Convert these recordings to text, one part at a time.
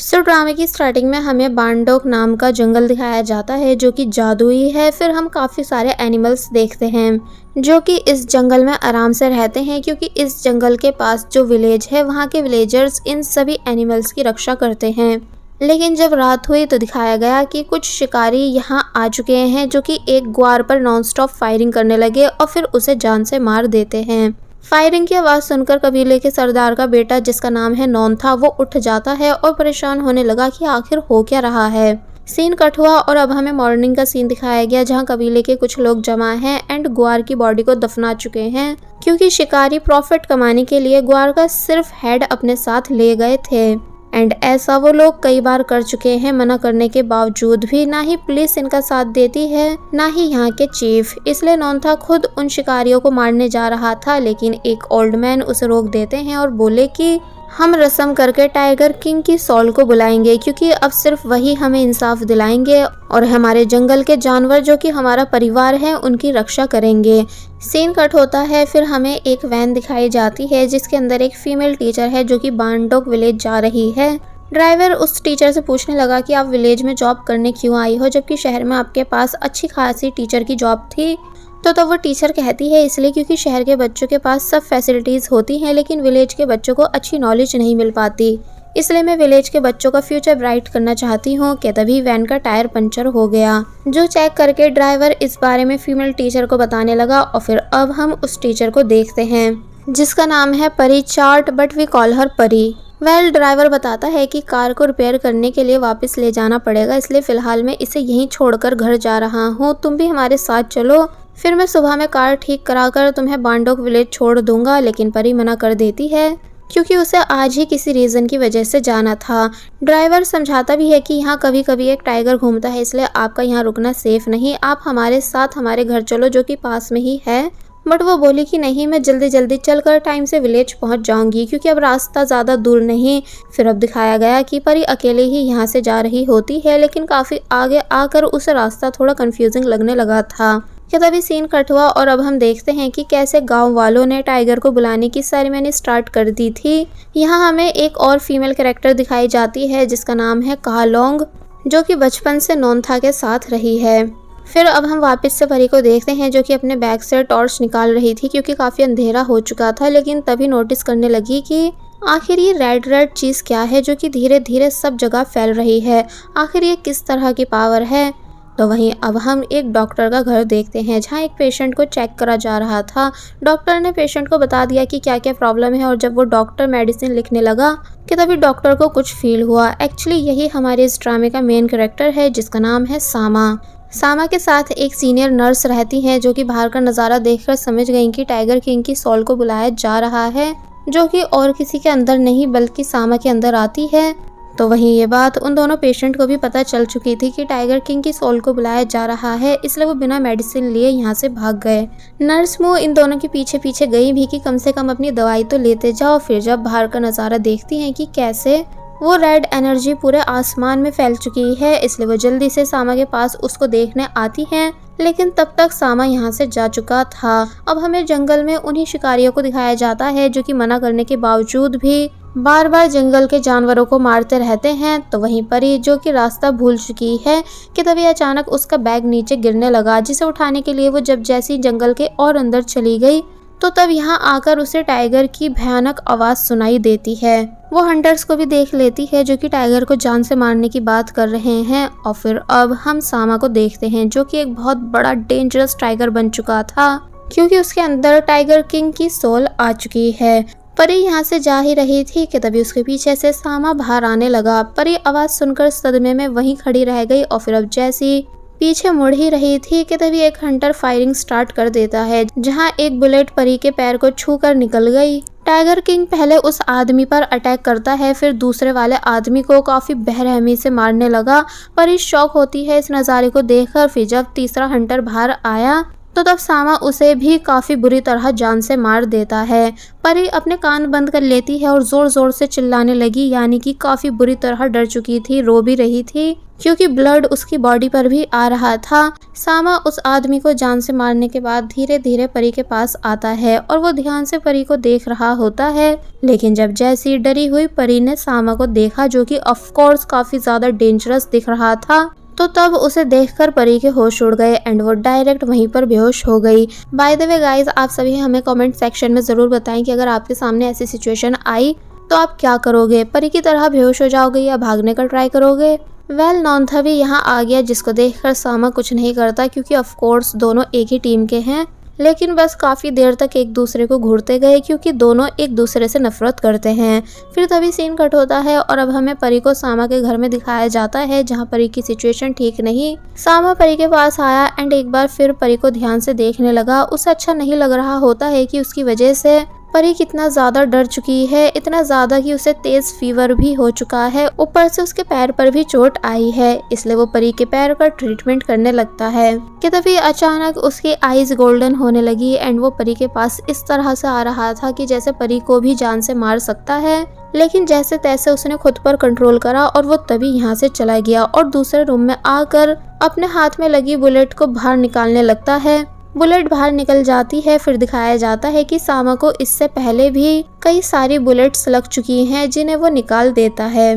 ड्रामे की स्टार्टिंग में हमें बांडोक नाम का जंगल दिखाया जाता है जो कि जादुई है। फिर हम काफ़ी सारे एनिमल्स देखते हैं जो कि इस जंगल में आराम से रहते हैं, क्योंकि इस जंगल के पास जो विलेज है वहाँ के विलेजर्स इन सभी एनिमल्स की रक्षा करते हैं। लेकिन जब रात हुई तो दिखाया गया कि कुछ शिकारी यहाँ आ चुके हैं जो कि एक ग्वार पर नॉनस्टॉप फायरिंग करने लगे और फिर उसे जान से मार देते हैं। फायरिंग की आवाज़ सुनकर कबीले के सरदार का बेटा, जिसका नाम है नॉन था, वो उठ जाता है और परेशान होने लगा कि आखिर हो क्या रहा है। सीन कट हुआ और अब हमें मॉर्निंग का सीन दिखाया गया जहां कबीले के कुछ लोग जमा हैं एंड ग्वार की बॉडी को दफना चुके हैं, क्योंकि शिकारी प्रॉफिट कमाने के लिए ग्वार का सिर्फ हेड अपने साथ ले गए थे। एंड ऐसा वो लोग कई बार कर चुके हैं। मना करने के बावजूद भी ना ही पुलिस इनका साथ देती है ना ही यहाँ के चीफ। इसलिए नॉन्था खुद उन शिकारियों को मारने जा रहा था, लेकिन एक ओल्ड मैन उसे रोक देते हैं और बोले कि हम रस्म करके टाइगर किंग की सॉल को बुलाएंगे, क्योंकि अब सिर्फ वही हमें इंसाफ दिलाएंगे और हमारे जंगल के जानवर जो कि हमारा परिवार है उनकी रक्षा करेंगे। सीन कट होता है। फिर हमें एक वैन दिखाई जाती है जिसके अंदर एक फीमेल टीचर है जो कि बांडोक विलेज जा रही है। ड्राइवर उस टीचर से पूछने लगा कि आप विलेज में जॉब करने क्यों आई हो, जबकि शहर में आपके पास अच्छी खासी टीचर की जॉब थी। तो वो टीचर कहती है इसलिए क्योंकि शहर के बच्चों के पास सब फैसिलिटीज़ होती हैं, लेकिन विलेज के बच्चों को अच्छी नॉलेज नहीं मिल पाती। इसलिए मैं विलेज के बच्चों का फ्यूचर ब्राइट करना चाहती हूँ कि तभी वैन का टायर पंचर हो गया, जो चेक करके ड्राइवर इस बारे में फीमेल टीचर को बताने लगा। और फिर अब हम उस टीचर को देखते हैं जिसका नाम है Pari chart, but we call her Pari. Driver बताता है कि कार को रिपेयर करने के लिए वापस ले जाना पड़ेगा, इसलिए फिलहाल मैं इसे यहीं छोड़कर घर जा रहा हूँ, तुम भी हमारे साथ चलो। फिर मैं सुबह में कार ठीक कराकर तुम्हें बांडोक विलेज छोड़ दूंगा। लेकिन परी मना कर देती है क्योंकि उसे आज ही किसी रीज़न की वजह से जाना था। ड्राइवर समझाता भी है कि यहाँ कभी कभी एक टाइगर घूमता है, इसलिए आपका यहाँ रुकना सेफ नहीं, आप हमारे साथ हमारे घर चलो जो कि पास में ही है। बट वो बोली कि नहीं, मैं जल्दी जल्दी चलकर टाइम से विलेज पहुंच जाऊंगी, क्योंकि अब रास्ता ज़्यादा दूर नहीं। फिर अब दिखाया गया कि परी अकेले ही यहाँ से जा रही होती है, लेकिन काफ़ी आगे आकर उसे रास्ता थोड़ा कंफ्यूजिंग लगने लगा था। कि तभी सीन कट हुआ और अब हम देखते हैं कि कैसे गांव वालों ने टाइगर को बुलाने की सेरेमनी स्टार्ट कर दी थी। यहाँ हमें एक और फीमेल कैरेक्टर दिखाई जाती है जिसका नाम है कालोंग, जो कि बचपन से नॉन्था के साथ रही है। फिर अब हम वापस से परी को देखते हैं जो कि अपने बैग से टॉर्च निकाल रही थी, क्योंकि काफ़ी अंधेरा हो चुका था। लेकिन तभी नोटिस करने लगी कि आखिर ये रेड रेड चीज़ क्या है जो कि धीरे धीरे सब जगह फैल रही है, आखिर ये किस तरह की पावर है। तो वहीं अब हम एक डॉक्टर का घर देखते हैं जहां एक पेशेंट को चेक करा जा रहा था। डॉक्टर ने पेशेंट को बता दिया कि क्या क्या प्रॉब्लम है, और जब वो डॉक्टर मेडिसिन लिखने लगा कि तभी डॉक्टर को कुछ फील हुआ। एक्चुअली यही हमारे इस ड्रामे का मेन कैरेक्टर है जिसका नाम है सामा। सामा के साथ एक सीनियर नर्स रहती है जो कि बाहर का नज़ारा देखकर समझ गई कि टाइगर किंग की सॉल को बुलाया जा रहा है, जो कि और किसी के अंदर नहीं बल्कि सामा के अंदर आती है। तो वहीं ये बात उन दोनों पेशेंट को भी पता चल चुकी थी कि टाइगर किंग की सोल को बुलाया जा रहा है, इसलिए वो बिना मेडिसिन लिए यहाँ से भाग गए। नर्स मो इन दोनों के पीछे पीछे गई भी कि कम से कम अपनी दवाई तो लेते जाओ। फिर जब बाहर का नज़ारा देखती हैं कि कैसे वो रेड एनर्जी पूरे आसमान में फैल चुकी है, इसलिए वो जल्दी से सामा के पास उसको देखने आती हैं। लेकिन तब तक सामा यहाँ से जा चुका था। अब हमें जंगल में उन्हीं शिकारियों को दिखाया जाता है जो कि मना करने के बावजूद भी बार बार जंगल के जानवरों को मारते रहते हैं। तो वहीं परी जो कि रास्ता भूल चुकी है कि तभी अचानक उसका बैग नीचे गिरने लगा, जिसे उठाने के लिए वो जब जैसी जंगल के और अंदर चली गई तो तब यहाँ आकर उसे टाइगर की भयानक आवाज़ सुनाई देती है। वो हंटर्स को भी देख लेती है जो कि टाइगर को जान से मारने की बात कर रहे हैं। और फिर अब हम सामा को देखते हैं जो कि एक बहुत बड़ा डेंजरस टाइगर बन चुका था, क्योंकि उसके अंदर टाइगर किंग की सोल आ चुकी है। परी यहाँ से जा ही रही थी कि तभी उसके पीछे से सामा बाहर आने लगा। परी आवाज़ सुनकर सदमे में वहीं खड़ी रह गई और फिर अब जैसी पीछे मुड़ ही रही थी कि तभी एक हंटर फायरिंग स्टार्ट कर देता है, जहां एक बुलेट परी के पैर को छूकर निकल गई। टाइगर किंग पहले उस आदमी पर अटैक करता है, फिर दूसरे वाले आदमी को काफ़ी बेरहमी से मारने लगा। परी शॉक होती है इस नज़ारे को देखकर। फिर जब तीसरा हंटर बाहर आया तो तब सामा उसे भी काफी बुरी तरह जान से मार देता है। परी अपने कान बंद कर लेती है और जोर जोर से चिल्लाने लगी, यानी कि काफी बुरी तरह डर चुकी थी, रो भी रही थी क्योंकि ब्लड उसकी बॉडी पर भी आ रहा था। सामा उस आदमी को जान से मारने के बाद धीरे धीरे परी के पास आता है और वो ध्यान से परी को देख रहा होता है। लेकिन जब जैसी डरी हुई परी ने सामा को देखा, जो कि ऑफ कोर्स काफी ज्यादा डेंजरस दिख रहा था, तो तब उसे देखकर परी के होश उड़ गए एंड वो डायरेक्ट वहीं पर बेहोश हो गई। बाय द वे गाइस, आप सभी हमें कमेंट सेक्शन में ज़रूर बताएं कि अगर आपके सामने ऐसी सिचुएशन आई तो आप क्या करोगे? परी की तरह बेहोश हो जाओगे या भागने का ट्राई करोगे? नॉन्था भी यहाँ आ गया, जिसको देखकर सामा कुछ नहीं करता क्योंकि ऑफ कोर्स दोनों एक ही टीम के हैं। लेकिन बस काफ़ी देर तक एक दूसरे को घूरते गए क्योंकि दोनों एक दूसरे से नफरत करते हैं। फिर तभी सीन कट होता है और अब हमें परी को सामा के घर में दिखाया जाता है, जहां परी की सिचुएशन ठीक नहीं। सामा परी के पास आया एंड एक बार फिर परी को ध्यान से देखने लगा। उसे अच्छा नहीं लग रहा होता है कि उसकी वजह से परी कितना ज़्यादा डर चुकी है, इतना ज़्यादा कि उसे तेज़ फीवर भी हो चुका है, ऊपर से उसके पैर पर भी चोट आई है। इसलिए वो परी के पैर का ट्रीटमेंट करने लगता है कि तभी अचानक उसकी आईज गोल्डन होने लगी एंड वो परी के पास इस तरह से आ रहा था कि जैसे परी को भी जान से मार सकता है। लेकिन जैसे तैसे उसने खुद पर कंट्रोल करा और वो तभी यहाँ से चला गया और दूसरे रूम में आकर अपने हाथ में लगी बुलेट को बाहर निकालने लगता है। बुलेट बाहर निकल जाती है। फिर दिखाया जाता है कि सामा को इससे पहले भी कई सारी बुलेट्स लग चुकी हैं, जिन्हें वो निकाल देता है।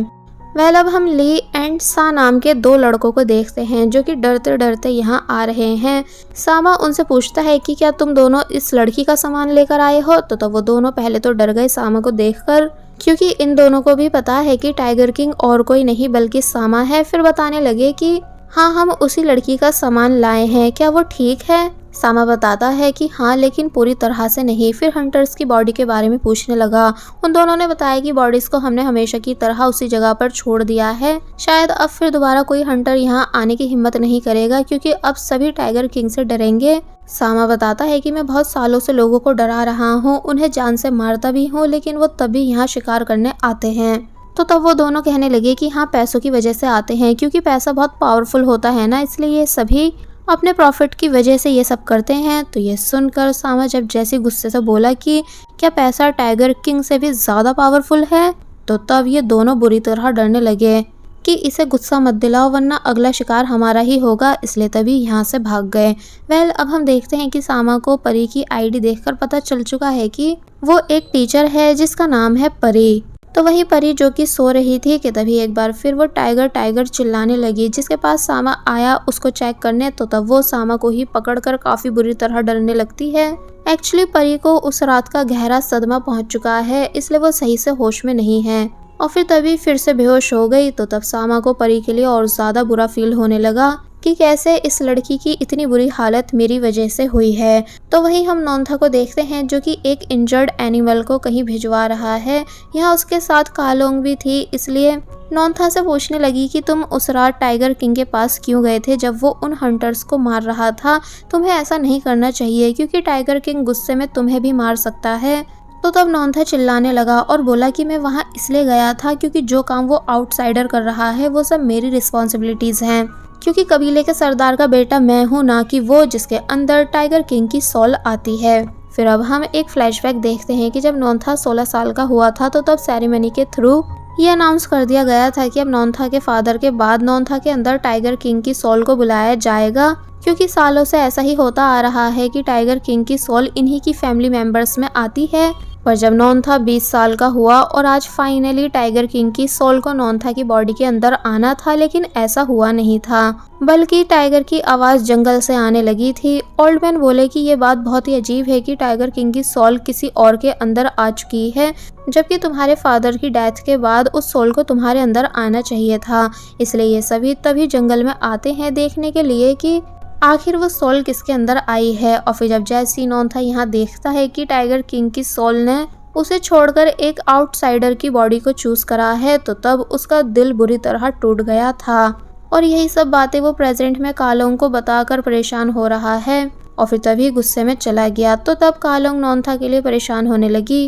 अब हम ली एंड सा नाम के दो लड़कों को देखते हैं, जो कि डरते डरते यहाँ आ रहे हैं। सामा उनसे पूछता है कि क्या तुम दोनों इस लड़की का सामान लेकर आए हो? तो वो दोनों पहले तो डर गए सामा को देखकर, क्योंकि इन दोनों को भी पता है कि टाइगर किंग और कोई नहीं बल्कि सामा है। फिर बताने लगे कि हाँ, हम उसी लड़की का सामान लाए हैं, क्या वो ठीक है? सामा बताता है कि हाँ, लेकिन पूरी तरह से नहीं। फिर हंटर्स की बॉडी के बारे में पूछने लगा। उन दोनों ने बताया कि बॉडीज को हमने हमेशा की तरह उसी जगह पर छोड़ दिया है। शायद अब फिर दोबारा कोई हंटर यहाँ आने की हिम्मत नहीं करेगा, क्योंकि अब सभी टाइगर किंग से डरेंगे। सामा बताता है कि मैं बहुत सालों से लोगों को डरा रहा हूँ, उन्हें जान से मारता भी हूँ, लेकिन वो तभी यहाँ शिकार करने आते हैं। तो तब वो दोनों कहने लगे कि हाँ, पैसों की वजह से आते हैं, क्योंकि पैसा बहुत पावरफुल होता है ना, इसलिए ये सभी अपने प्रॉफिट की वजह से ये सब करते हैं। तो ये सुनकर सामा जब जैसे गुस्से से बोला कि क्या पैसा टाइगर किंग से भी ज़्यादा पावरफुल है, तो तब ये दोनों बुरी तरह डरने लगे कि इसे गुस्सा मत दिलाओ वरना अगला शिकार हमारा ही होगा, इसलिए तभी यहाँ से भाग गए। अब हम देखते हैं कि सामा को परी की आईडी देखकर पता चल चुका है कि वो एक टीचर है जिसका नाम है परी। तो वही परी जो कि सो रही थी कि तभी एक बार फिर वो टाइगर टाइगर चिल्लाने लगी, जिसके पास सामा आया उसको चेक करने। तो तब वो सामा को ही पकड़कर काफी बुरी तरह डरने लगती है। एक्चुअली परी को उस रात का गहरा सदमा पहुंच चुका है, इसलिए वो सही से होश में नहीं है और फिर तभी फिर से बेहोश हो गई। तो तब सामा को परी के लिए और ज्यादा बुरा फील होने लगा कि कैसे इस लड़की की इतनी बुरी हालत मेरी वजह से हुई है। तो वही हम नॉन्था को देखते हैं, जो कि एक इंजर्ड एनिमल को कहीं भिजवा रहा है। यहाँ उसके साथ कालोंग भी थी, इसलिए नॉन्था से पूछने लगी कि तुम उस रात टाइगर किंग के पास क्यों गए थे जब वो उन हंटर्स को मार रहा था? तुम्हें ऐसा नहीं करना चाहिए, क्योंकि टाइगर किंग गुस्से में तुम्हें भी मार सकता है। तो तब नॉन्था चिल्लाने लगा और बोला कि मैं वहाँ इसलिए गया था क्योंकि जो काम वो आउटसाइडर कर रहा है वो सब मेरी रिस्पॉन्सिबिलिटीज़ हैं, क्योंकि कबीले के सरदार का बेटा मैं हूँ, ना कि वो जिसके अंदर टाइगर किंग की सोल आती है। फिर अब हम एक फ्लैशबैक देखते हैं कि जब नॉन्था 16 साल का हुआ था, तो तब सेरेमनी के थ्रू ये अनाउंस कर दिया गया था कि अब नॉन्था के फादर के बाद नॉन्था के अंदर टाइगर किंग की सोल को बुलाया जाएगा, क्योंकि सालों से ऐसा ही होता आ रहा है कि टाइगर किंग की सोल इन्हीं की फैमिली मेंबर्स में आती है। पर जब नॉन्था 20 साल का हुआ और आज फाइनली टाइगर किंग की सोल को नॉन्था की बॉडी के अंदर आना था, लेकिन ऐसा हुआ नहीं था, बल्कि टाइगर की आवाज़ जंगल से आने लगी थी। ओल्ड मैन बोले कि ये बात बहुत ही अजीब है कि टाइगर किंग की सोल किसी और के अंदर आ चुकी है, जबकि तुम्हारे फादर की डेथ के बाद उस सोल को तुम्हारे अंदर आना चाहिए था। इसलिए ये सभी तभी जंगल में आते हैं देखने के लिए कि आखिर वो सोल किसके अंदर आई है। और फिर जब जैसी नॉन्था यहाँ देखता है कि टाइगर किंग की सोल ने उसे छोड़कर एक आउटसाइडर की बॉडी को चूज करा है, तो तब उसका दिल बुरी तरह टूट गया था। और यही सब बातें वो प्रेजेंट में कालोंग को बताकर परेशान हो रहा है और फिर तभी गुस्से में चला गया। तो तब कालोंग नॉन्था के लिए परेशान होने लगी।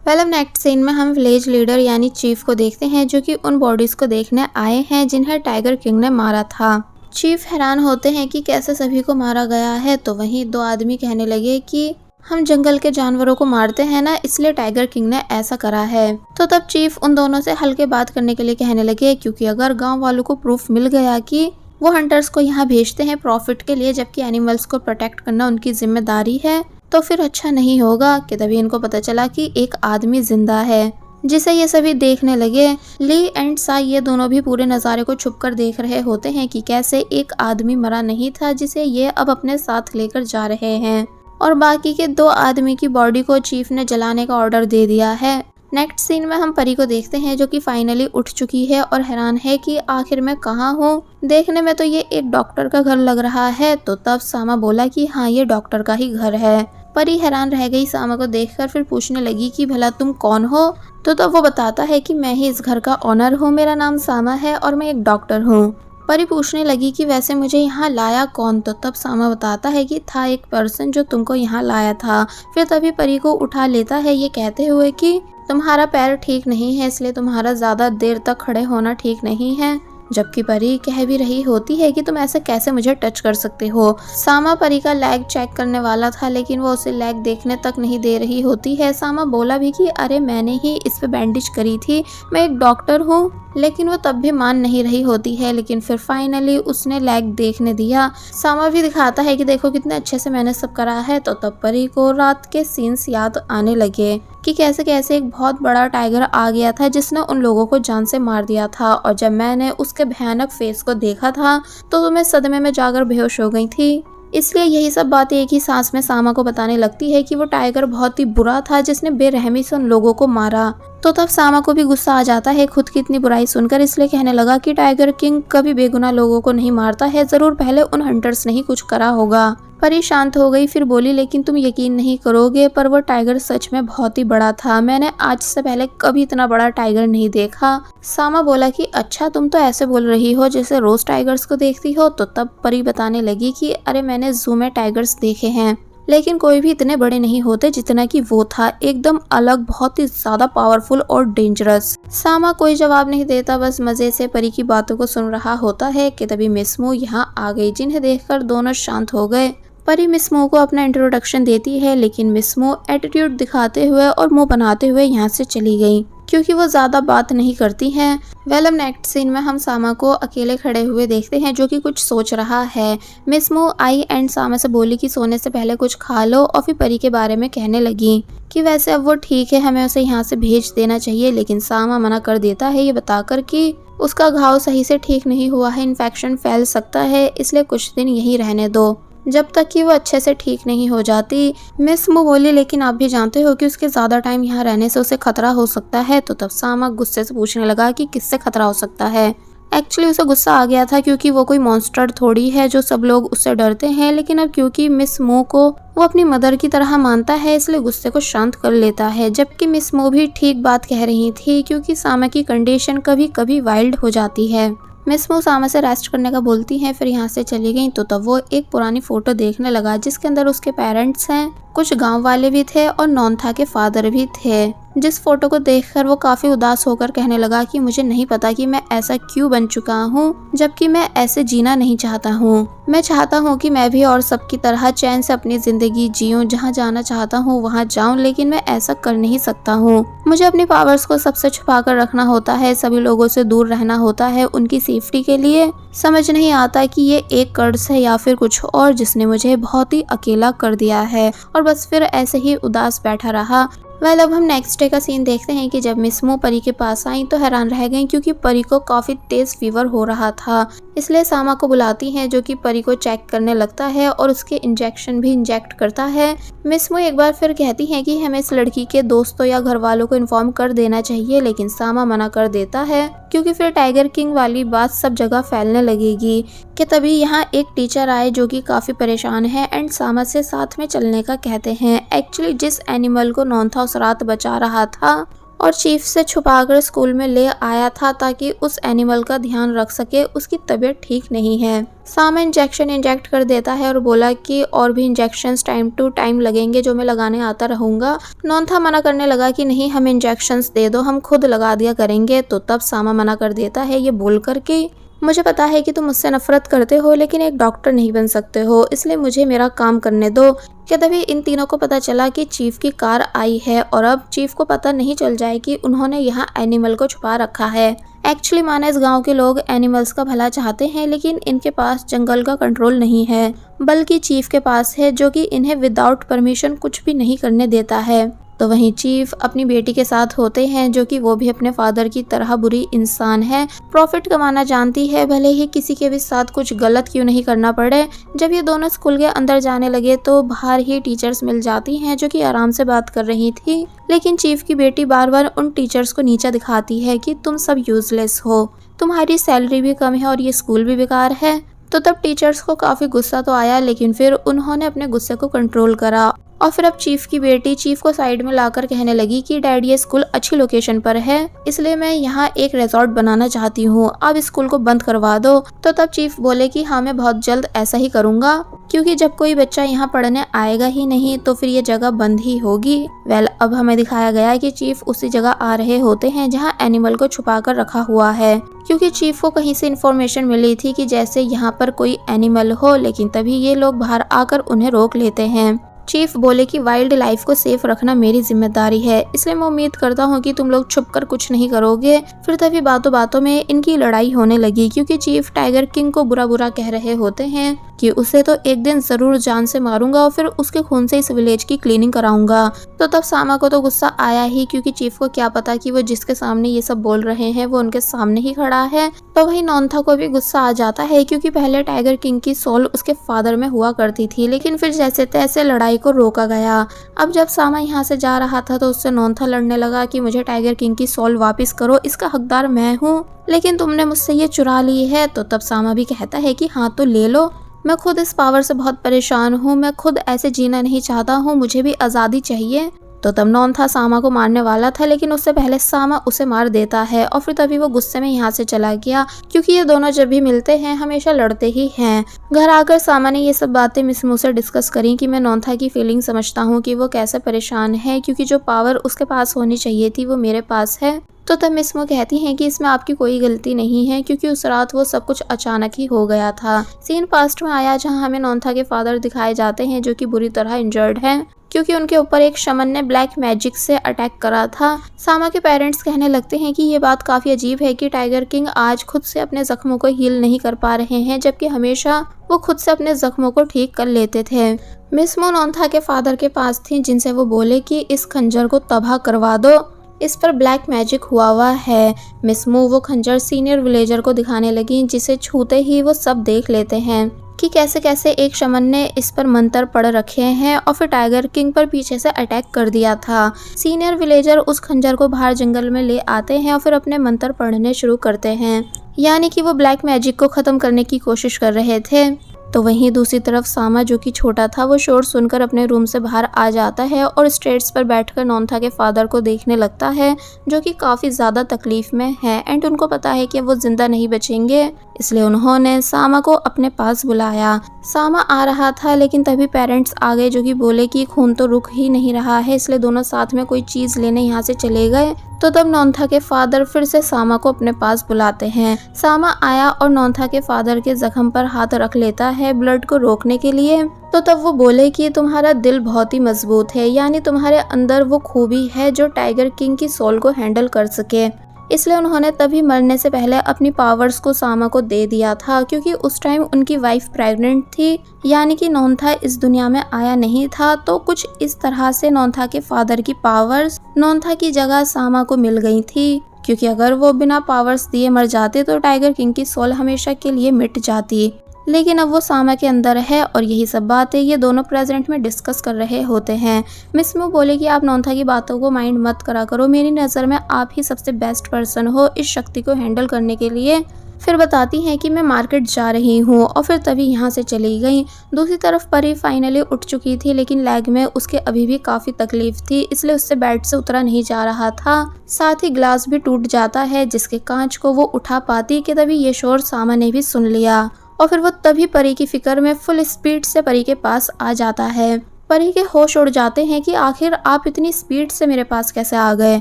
अब नेक्स्ट सीन में हम विलेज लीडर यानी चीफ को देखते हैं, जो कि उन बॉडीज को देखने आए हैं जिन्हें टाइगर किंग ने मारा था। चीफ हैरान होते हैं कि कैसे सभी को मारा गया है, तो वहीं दो आदमी कहने लगे कि हम जंगल के जानवरों को मारते हैं ना, इसलिए टाइगर किंग ने ऐसा करा है। तो तब चीफ उन दोनों से हल्के बात करने के लिए कहने लगे, क्योंकि अगर गांव वालों को प्रूफ मिल गया कि वो हंटर्स को यहाँ भेजते हैं प्रॉफिट के लिए, जबकि एनिमल्स को प्रोटेक्ट करना उनकी जिम्मेदारी है, तो फिर अच्छा नहीं होगा। कि तभी इनको पता चला कि एक आदमी जिंदा है, जिसे ये सभी देखने लगे। ली एंड साई ये दोनों भी पूरे नज़ारे को छुपकर देख रहे होते हैं कि कैसे एक आदमी मरा नहीं था, जिसे ये अब अपने साथ लेकर जा रहे हैं, और बाकी के दो आदमी की बॉडी को चीफ ने जलाने का ऑर्डर दे दिया है। नेक्स्ट सीन में हम परी को देखते हैं, जो कि फाइनली उठ चुकी है और हैरान है कि आखिर मैं कहाँ हूँ। देखने में तो ये एक डॉक्टर का घर लग रहा है। तो तब सामा बोला कि हाँ, ये डॉक्टर का ही घर है। परी हैरान रह गई सामा को देखकर, फिर पूछने लगी कि भला तुम कौन हो। तो तब वो बताता है कि मैं ही इस घर का ऑनर हूँ, मेरा नाम सामा है और मैं एक डॉक्टर हूँ। परी पूछने लगी कि वैसे मुझे यहाँ लाया कौन। तो तब सामा बताता है कि था एक पर्सन जो तुमको यहाँ लाया था। फिर तभी परी को उठा लेता है, ये कहते हुए कि तुम्हारा पैर ठीक नहीं है, इसलिए तुम्हारा ज्यादा देर तक खड़े होना ठीक नहीं है। जबकि परी कह भी रही होती है कि तुम ऐसे कैसे मुझे टच कर सकते हो। सामा परी का लेग चेक करने वाला था, लेकिन वो उसे लेग देखने तक नहीं दे रही होती है। सामा बोला भी कि अरे मैंने ही इस पे बैंडेज करी थी, मैं एक डॉक्टर हूँ, लेकिन वो तब भी मान नहीं रही होती है। लेकिन फिर फाइनली उसने लेग देखने दिया। सामा भी दिखाता है कि देखो कितने अच्छे से मैंने सब करा है। तो तब परी को रात के सीन्स याद आने लगे कि कैसे कैसे एक बहुत बड़ा टाइगर आ गया था, जिसने उन लोगों को जान से मार दिया था, और जब मैंने उसके भयानक फेस को देखा था तो मैं सदमे में जाकर बेहोश हो गई थी। इसलिए यही सब बातें एक ही सांस में सामा को बताने लगती है कि वो टाइगर बहुत ही बुरा था, जिसने बेरहमी से उन लोगों को मारा। तो तब सामा को भी गुस्सा आ जाता है खुद की इतनी बुराई सुनकर, इसलिए कहने लगा कि टाइगर किंग कभी बेगुनाह लोगों को नहीं मारता है, जरूर पहले उन हंटर्स ने ही कुछ करा होगा। परी शांत हो गई, फिर बोली लेकिन तुम यकीन नहीं करोगे, पर वो टाइगर सच में बहुत ही बड़ा था। मैंने आज से पहले कभी इतना बड़ा टाइगर नहीं देखा। सामा बोला कि अच्छा, तुम तो ऐसे बोल रही हो जैसे रोज टाइगर्स को देखती हो। तो तब परी बताने लगी कि अरे मैंने जू में टाइगर्स देखे हैं, लेकिन कोई भी इतने बड़े नहीं होते जितना कि वो था, एकदम अलग, बहुत ही ज्यादा पावरफुल और डेंजरस। सामा कोई जवाब नहीं देता, बस मजे से परी की बातों को सुन रहा होता है कि तभी मिस मू यहाँ आ गई, जिन्हें देखकर दोनों शांत हो गए। परी मिस मू को अपना इंट्रोडक्शन देती है, लेकिन मिस मू एटीट्यूड दिखाते हुए और मुंह बनाते हुए यहाँ से चली गई, क्योंकि वो ज्यादा बात नहीं करती हैं। अब नेक्स्ट सीन में हम सामा को अकेले खड़े हुए देखते हैं, जो कि कुछ सोच रहा है। मिस मू आई एंड सामा से बोली कि सोने से पहले कुछ खा लो, और फिर परी के बारे में कहने लगी कि वैसे अब वो ठीक है, हमें उसे यहाँ से भेज देना चाहिए। लेकिन सामा मना कर देता है, ये बताकर कि उसका घाव सही से ठीक नहीं हुआ है, इन्फेक्शन फैल सकता है, इसलिए कुछ दिन यहीं रहने दो जब तक कि वो अच्छे से ठीक नहीं हो जाती। मिस मू बोली लेकिन आप भी जानते हो कि उसके ज्यादा टाइम यहाँ रहने से उसे खतरा हो सकता है। तो तब सामा गुस्से से पूछने लगा कि किससे खतरा हो सकता है। एक्चुअली उसे गुस्सा आ गया था, क्योंकि वो कोई मॉन्स्टर थोड़ी है जो सब लोग उससे डरते हैं। लेकिन अब क्योंकि मिस मू को वो अपनी मदर की तरह मानता है, इसलिए गुस्से को शांत कर लेता है। जबकि मिस मू भी ठीक बात कह रही थी, क्योंकि सामा की कंडीशन कभी कभी वाइल्ड हो जाती है। मिस मू सामा से रेस्ट करने का बोलती हैं, फिर यहाँ से चली गई। तो तब वो एक पुरानी फोटो देखने लगा, जिसके अंदर उसके पेरेंट्स हैं, कुछ गांव वाले भी थे और नॉन्था के फादर भी थे। जिस फोटो को देखकर वो काफी उदास होकर कहने लगा कि मुझे नहीं पता कि मैं ऐसा क्यों बन चुका हूँ, जबकि मैं ऐसे जीना नहीं चाहता हूँ। मैं चाहता हूँ कि मैं भी और सबकी तरह चैन से अपनी जिंदगी जीऊँ, जहाँ जाना चाहता हूँ वहाँ जाऊँ, लेकिन मैं ऐसा कर नहीं सकता हूँ। मुझे अपनी पावर्स को सबसे छुपा कर रखना होता है, सभी लोगों से दूर रहना होता है उनकी सेफ्टी के लिए। समझ नहीं आता कि ये एक कर्ज है या फिर कुछ और, जिसने मुझे बहुत ही अकेला कर दिया है। और बस फिर ऐसे ही उदास बैठा रहा। अब हम नेक्स्ट डे का सीन देखते हैं कि जब मिस मू परी के पास आई तो हैरान रह गई, क्योंकि परी को काफी तेज फीवर हो रहा था। इसलिए सामा को बुलाती हैं, जो कि परी को चेक करने लगता है और उसके इंजेक्शन भी इंजेक्ट करता है। मिस मू एक बार फिर कहती हैं कि हमें इस लड़की के दोस्तों या घर वालों को इन्फॉर्म कर देना चाहिए, लेकिन सामा मना कर देता है, क्योंकि फिर टाइगर किंग वाली बात सब जगह फैलने लगेगी। कि तभी यहाँ एक टीचर आए, जो कि काफी परेशान है एंड सामा से साथ में चलने का कहते हैं। एक्चुअली जिस एनिमल को नॉन्था उस रात बचा रहा था और चीफ से छुपाकर स्कूल में ले आया था, ताकि उस एनिमल का ध्यान रख सके, उसकी तबीयत ठीक नहीं है। सामा इंजेक्शन इंजेक्ट कर देता है और बोला कि और भी इंजेक्शंस टाइम टू टाइम लगेंगे, जो मैं लगाने आता रहूंगा। नॉन्था मना करने लगा कि नहीं, हम इंजेक्शंस दे दो, हम खुद लगा दिया करेंगे। तो तब सामा मना कर देता है, ये बोल करके मुझे पता है कि तुम मुझसे नफरत करते हो, लेकिन एक डॉक्टर नहीं बन सकते हो, इसलिए मुझे मेरा काम करने दो। क्या तभी इन तीनों को पता चला कि चीफ की कार आई है और अब चीफ को पता नहीं चल जाए कि उन्होंने यहाँ एनिमल को छुपा रखा है। एक्चुअली माना इस गांव के लोग एनिमल्स का भला चाहते हैं, लेकिन इनके पास जंगल का कंट्रोल नहीं है, बल्कि चीफ के पास है, जो कि इन्हें विदाउट परमिशन कुछ भी नहीं करने देता है। तो वहीं चीफ अपनी बेटी के साथ होते हैं, जो कि वो भी अपने फादर की तरह बुरी इंसान है, प्रॉफिट कमाना जानती है, भले ही किसी के भी साथ कुछ गलत क्यों नहीं करना पड़े। जब ये दोनों स्कूल के अंदर जाने लगे तो बाहर ही टीचर्स मिल जाती हैं, जो कि आराम से बात कर रही थी, लेकिन चीफ की बेटी बार बार उन टीचर्स को नीचा दिखाती है कि तुम सब यूजलेस हो, तुम्हारी सैलरी भी कम है और ये स्कूल भी बेकार है। तो तब टीचर्स को काफी गुस्सा तो आया, लेकिन फिर उन्होंने अपने गुस्से को कंट्रोल करा और फिर अब चीफ की बेटी चीफ को साइड में लाकर कहने लगी कि डैडी ये स्कूल अच्छी लोकेशन पर है, इसलिए मैं यहाँ एक रिजॉर्ट बनाना चाहती हूँ, अब स्कूल को बंद करवा दो। तो तब चीफ बोले कि हाँ मैं बहुत जल्द ऐसा ही करूँगा, क्योंकि जब कोई बच्चा यहाँ पढ़ने आएगा ही नहीं तो फिर ये जगह बंद ही होगी। अब हमें दिखाया गया है कि चीफ उसी जगह आ रहे होते हैं जहाँ एनिमल को छुपा कर रखा हुआ है, क्योंकि चीफ को कहीं से इन्फॉर्मेशन मिली थी कि जैसे यहाँ पर कोई एनिमल हो, लेकिन तभी ये लोग बाहर आकर उन्हें रोक लेते हैं। चीफ बोले कि वाइल्ड लाइफ को सेफ रखना मेरी जिम्मेदारी है, इसलिए मैं उम्मीद करता हूँ कि तुम लोग छुपकर कुछ नहीं करोगे। फिर तभी बातों बातों में इनकी लड़ाई होने लगी, क्योंकि चीफ टाइगर किंग को बुरा बुरा कह रहे होते हैं कि उसे तो एक दिन जरूर जान से मारूंगा और फिर उसके खून से इस विलेज की क्लीनिंग कराऊंगा। तो तब सामा को तो गुस्सा आया ही, क्योंकि चीफ को क्या पता कि वो जिसके सामने ये सब बोल रहे हैं वो उनके सामने ही खड़ा है। तो वही नॉन्था को भी गुस्सा आ जाता है, क्योंकि पहले टाइगर किंग की सोल उसके फादर में हुआ करती थी, लेकिन फिर जैसे तैसे लड़ाई को रोका गया। अब जब सामा यहाँ से जा रहा था तो उससे नॉन्था लड़ने लगा कि मुझे टाइगर किंग की सोल वापस करो, इसका हकदार मैं हूँ, लेकिन तुमने मुझसे ये चुरा ली है। तो तब सामा भी कहता है कि हाँ तो ले लो, मैं खुद इस पावर से बहुत परेशान हूँ, मैं खुद ऐसे जीना नहीं चाहता हूँ, मुझे भी आज़ादी चाहिए। तो तब नॉन्था सामा को मारने वाला था, लेकिन उससे पहले सामा उसे मार देता है और फिर तभी वो गुस्से में यहाँ से चला गया, क्योंकि ये दोनों जब भी मिलते हैं हमेशा लड़ते ही हैं। घर आकर सामा ने ये सब बातें मिसमू से डिस्कस करी कि मैं नॉन्था की फीलिंग समझता हूँ कि वो कैसे परेशान है, क्योंकि जो पावर उसके पास होनी चाहिए थी वो मेरे पास है। तो तब मिसमो कहती हैं कि इसमें आपकी कोई गलती नहीं है, क्योंकि उस रात वो सब कुछ अचानक ही हो गया था। सीन पास्ट में आया, जहां हमें नॉन्था के फादर दिखाए जाते हैं, जो कि बुरी तरह इंजर्ड हैं, क्योंकि उनके ऊपर एक शमन ने ब्लैक मैजिक से अटैक करा था। सामा के पेरेंट्स कहने लगते हैं कि ये बात काफी अजीब है कि टाइगर किंग आज खुद से अपने जख्मों को हील नहीं कर पा रहे हैं, जबकि हमेशा वो खुद से अपने जख्मों को ठीक कर लेते थे। मिसमो नॉन्था के फादर के पास थी, जिनसे वो बोले कि इस खंजर को तबाह करवा दो, इस पर ब्लैक मैजिक हुआ है। मिसमो वो खंजर सीनियर विलेजर को दिखाने लगी, जिसे छूते ही वो सब देख लेते हैं कि कैसे कैसे एक शमन ने इस पर मंत्र पढ़ रखे हैं और फिर टाइगर किंग पर पीछे से अटैक कर दिया था। सीनियर विलेजर उस खंजर को बाहर जंगल में ले आते हैं और फिर अपने मंत्र पढ़ने शुरू करते हैं, यानी कि वो ब्लैक मैजिक को खत्म करने की कोशिश कर रहे थे। तो वहीं दूसरी तरफ सामा, जो कि छोटा था, वो शोर सुनकर अपने रूम से बाहर आ जाता है और स्टेट्स पर बैठकर नॉन्था के फादर को देखने लगता है, जो कि काफ़ी ज़्यादा तकलीफ में है एंड उनको पता है कि वो जिंदा नहीं बचेंगे, इसलिए उन्होंने सामा को अपने पास बुलाया। सामा आ रहा था, लेकिन तभी पेरेंट्स आ गए, जो कि बोले कि खून तो रुक ही नहीं रहा है, इसलिए दोनों साथ में कोई चीज़ लेने यहाँ से चले गए। तो तब नॉन्था के फादर फिर से सामा को अपने पास बुलाते हैं। सामा आया और नॉन्था के फादर के जख्म पर हाथ रख लेता है ब्लड को रोकने के लिए। तो तब वो बोले कि तुम्हारा दिल बहुत ही मजबूत है, यानी तुम्हारे अंदर वो खूबी है जो टाइगर किंग की सोल को हैंडल कर सके, इसलिए उन्होंने तभी मरने से पहले अपनी पावर्स को सामा को दे दिया था, क्योंकि उस टाइम उनकी वाइफ प्रेग्नेंट थी, यानी कि नॉन्था इस दुनिया में आया नहीं था। तो कुछ इस तरह से नॉन्था के फादर की पावर्स नॉन्था की जगह सामा को मिल गई थी, क्योंकि अगर वो बिना पावर्स दिए मर जाते तो टाइगर किंग की सोल हमेशा के लिए मिट जाती, लेकिन अब वो सामा के अंदर है और यही सब बातें ये दोनों प्रेजेंट में डिस्कस कर रहे होते हैं। मिसमो बोले कि आप नॉन्था की बातों को माइंड मत करा करो, मेरी नज़र में आप ही सबसे बेस्ट पर्सन हो इस शक्ति को हैंडल करने के लिए। फिर बताती हैं कि मैं मार्केट जा रही हूँ और फिर तभी यहाँ से चली गई। दूसरी तरफ परी फाइनली उठ चुकी थी, लेकिन लेग में उसके अभी भी काफ़ी तकलीफ थी, इसलिए उससे बेड से उतरा नहीं जा रहा था। साथ ही ग्लास भी टूट जाता है, जिसके कांच को वो उठा पाती कि तभी ये शोर सामा ने भी सुन लिया और फिर वो तभी परी की फिक्र में फुल स्पीड से परी के पास आ जाता है। परी के होश उड़ जाते हैं कि आखिर आप इतनी स्पीड से मेरे पास कैसे आ गए,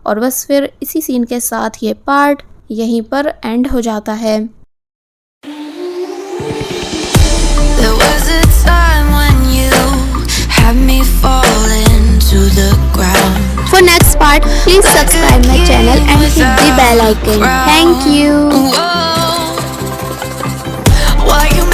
और बस फिर इसी सीन के साथ ये पार्ट यहीं पर एंड हो जाता है। was a time when you had me falling to the ground. For next part, please subscribe my channel and hit the bell icon. Thank you. Whoa. Why you